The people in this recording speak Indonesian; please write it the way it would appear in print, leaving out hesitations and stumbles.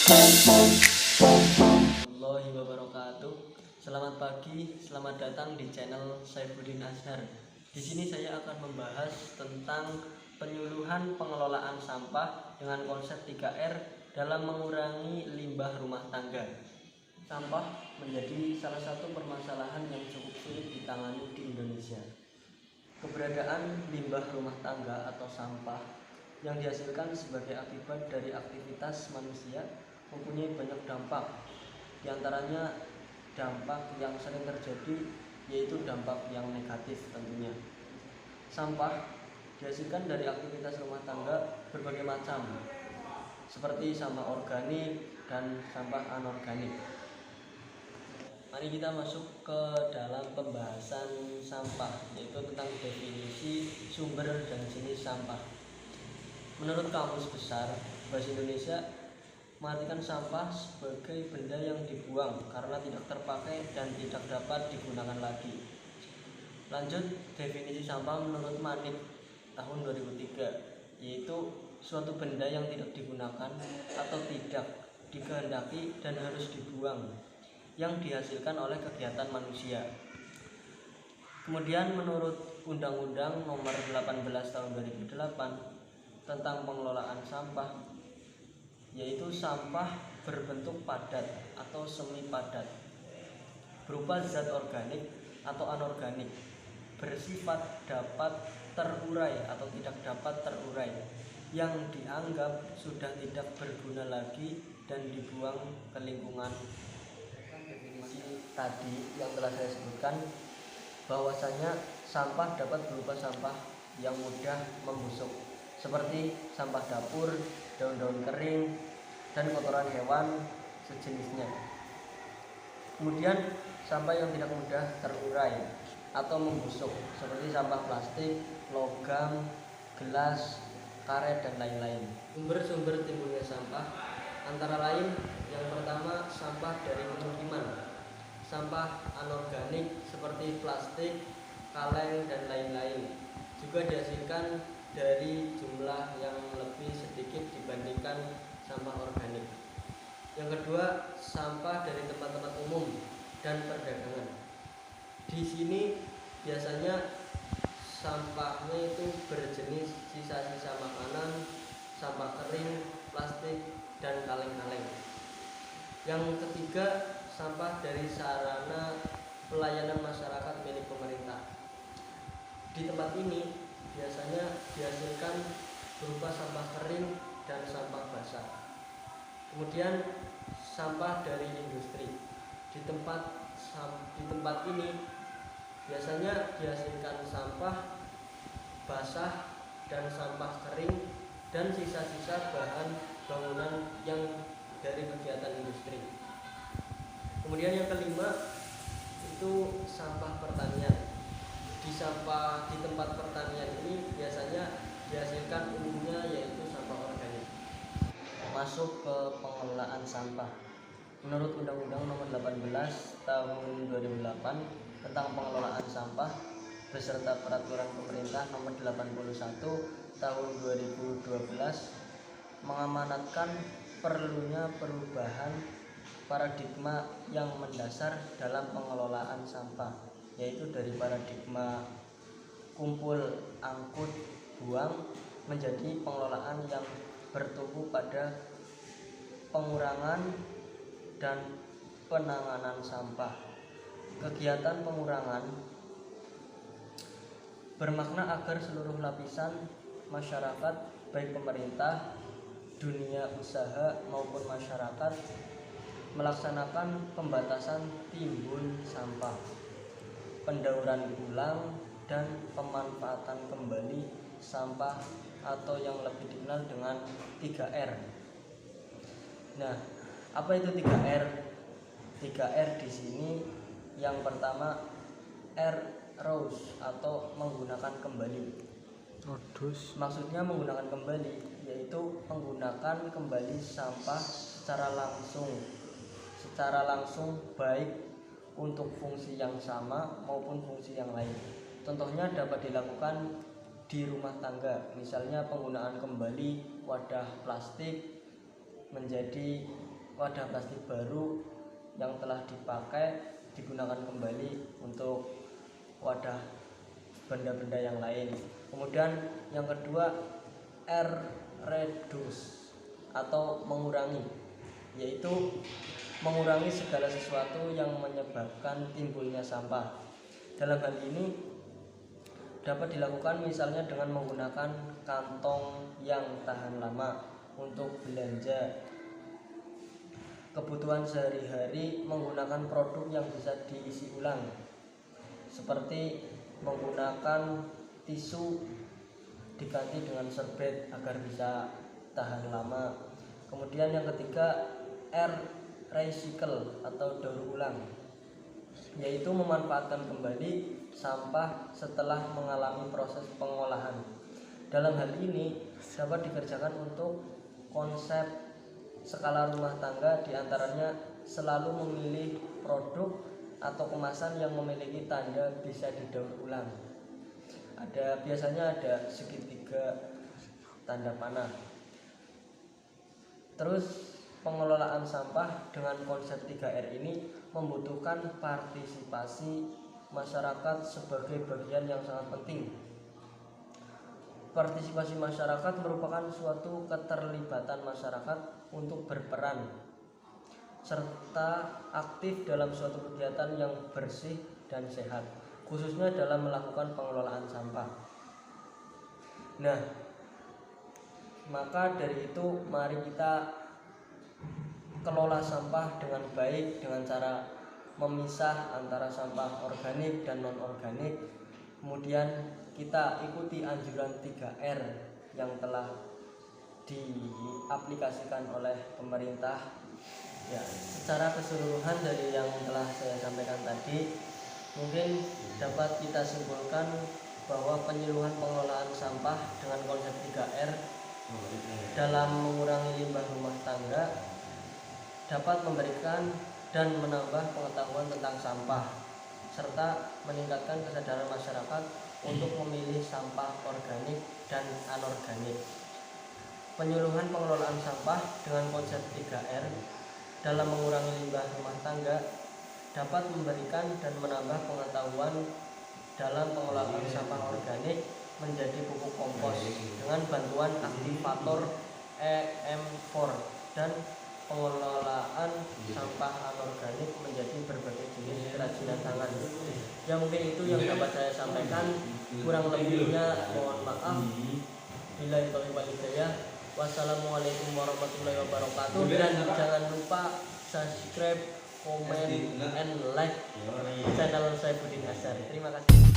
Warahmatullahi wabarakatuh. Selamat pagi, selamat datang di channel Saifuddin Azhar. Di sini saya akan membahas tentang penyuluhan pengelolaan sampah dengan konsep 3R dalam mengurangi limbah rumah tangga. Sampah menjadi salah satu permasalahan yang cukup sulit ditangani di Indonesia. Keberadaan limbah rumah tangga atau sampah yang dihasilkan sebagai akibat dari aktivitas manusia mempunyai banyak dampak. Di antaranya dampak yang sering terjadi yaitu dampak yang negatif tentunya. Sampah dihasilkan dari aktivitas rumah tangga berbagai macam, seperti sampah organik dan sampah anorganik. Mari kita masuk ke dalam pembahasan sampah, yaitu tentang definisi, sumber, dan jenis sampah. Menurut Kamus Besar Bahasa Indonesia, mengartikan sampah sebagai benda yang dibuang karena tidak terpakai dan tidak dapat digunakan lagi. Lanjut, definisi sampah menurut Manik tahun 2003, yaitu suatu benda yang tidak digunakan atau tidak dikehendaki dan harus dibuang, yang dihasilkan oleh kegiatan manusia. Kemudian menurut Undang-Undang Nomor 18 Tahun 2008 tentang pengelolaan sampah, yaitu sampah berbentuk padat atau semi padat, berupa zat organik atau anorganik, bersifat dapat terurai atau tidak dapat terurai, yang dianggap sudah tidak berguna lagi dan dibuang ke lingkungan. Definisi tadi yang telah saya sebutkan, bahwasanya sampah dapat berupa sampah yang mudah membusuk, seperti sampah dapur, daun-daun kering, dan kotoran hewan sejenisnya. Kemudian sampah yang tidak mudah terurai atau membusuk, seperti sampah plastik, logam, gelas, karet, dan lain-lain. Sumber-sumber timbulnya sampah antara lain, yang pertama sampah dari pemukiman, sampah anorganik seperti plastik, kaleng, dan lain-lain, juga dihasilkan dari jumlah yang lebih sedikit dibandingkan sampah organik. Yang kedua, sampah dari tempat-tempat umum dan perdagangan. Di sini biasanya sampahnya itu berjenis sisa-sisa makanan, sampah kering, plastik, dan kaleng-kaleng. Yang ketiga, sampah dari sarana pelayanan masyarakat milik pemerintah. Di tempat ini biasanya dihasilkan berupa sampah kering dan sampah basah. Kemudian sampah dari industri. Di tempat ini biasanya dihasilkan sampah basah dan sampah kering dan sisa-sisa bahan bangunan yang dari kegiatan industri. Kemudian yang kelima itu sampah pertanian. Di tempat pertanian ini biasanya dihasilkan umumnya yaitu sampah organik. Masuk ke pengelolaan sampah. Menurut Undang-Undang Nomor 18 Tahun 2008 tentang pengelolaan sampah beserta Peraturan Pemerintah Nomor 81 Tahun 2012 mengamanatkan perlunya perubahan paradigma yang mendasar dalam pengelolaan sampah, yaitu dari paradigma kumpul, angkut, buang menjadi pengelolaan yang bertumpu pada pengurangan dan penanganan sampah. Kegiatan pengurangan bermakna agar seluruh lapisan masyarakat, baik pemerintah, dunia usaha maupun masyarakat, melaksanakan pembatasan timbul sampah, pendauran ulang, dan pemanfaatan kembali sampah atau yang lebih dikenal dengan 3R. Nah, apa itu 3R? 3R di sini yang pertama R reuse atau menggunakan kembali. Maksudnya menggunakan kembali, yaitu menggunakan kembali sampah secara langsung baik untuk fungsi yang sama maupun fungsi yang lain. Contohnya dapat dilakukan di rumah tangga, misalnya penggunaan kembali wadah plastik menjadi wadah plastik baru yang telah dipakai digunakan kembali untuk wadah benda-benda yang lain. Kemudian yang kedua, reduce atau mengurangi, yaitu mengurangi segala sesuatu yang menyebabkan timbulnya sampah. Dalam hal ini dapat dilakukan misalnya dengan menggunakan kantong yang tahan lama untuk belanja kebutuhan sehari-hari, menggunakan produk yang bisa diisi ulang seperti menggunakan tisu diganti dengan serbet agar bisa tahan lama. Kemudian yang ketiga, recycle atau daur ulang, yaitu memanfaatkan kembali sampah setelah mengalami proses pengolahan. Dalam hal ini dapat dikerjakan untuk konsep skala rumah tangga, diantaranya selalu memilih produk atau kemasan yang memiliki tanda bisa didaur ulang. Biasanya ada segitiga tanda panah. Terus pengelolaan sampah dengan konsep 3R ini membutuhkan partisipasi masyarakat sebagai bagian yang sangat penting. Partisipasi masyarakat merupakan suatu keterlibatan masyarakat untuk berperan serta aktif dalam suatu kegiatan yang bersih dan sehat, khususnya dalam melakukan pengelolaan sampah. Nah, maka dari itu mari kita kelola sampah dengan baik dengan cara memisah antara sampah organik dan non-organik. Kemudian kita ikuti anjuran 3R yang telah diaplikasikan oleh pemerintah. Ya, secara keseluruhan dari yang telah saya sampaikan tadi, mungkin dapat kita simpulkan bahwa penyuluhan pengelolaan sampah dengan konsep 3R dalam mengurangi limbah rumah tangga dapat memberikan dan menambah pengetahuan tentang sampah serta meningkatkan kesadaran masyarakat untuk memilih sampah organik dan anorganik. Penyuluhan pengelolaan sampah dengan konsep 3R dalam mengurangi limbah rumah tangga dapat memberikan dan menambah pengetahuan dalam pengelolaan sampah organik menjadi pupuk kompos dengan bantuan aktivator EM4 dan pengelolaan sampah anorganik menjadi berbagai jenis kerajinan tangan. Ya, mungkin itu yang dapat saya sampaikan. Kurang lebihnya mohon maaf. Billahi taufiq wal hidayah. Wassalamualaikum warahmatullahi wabarakatuh. Dan jangan lupa subscribe, comment, and like channel Saifuddin Azhar. Terima kasih.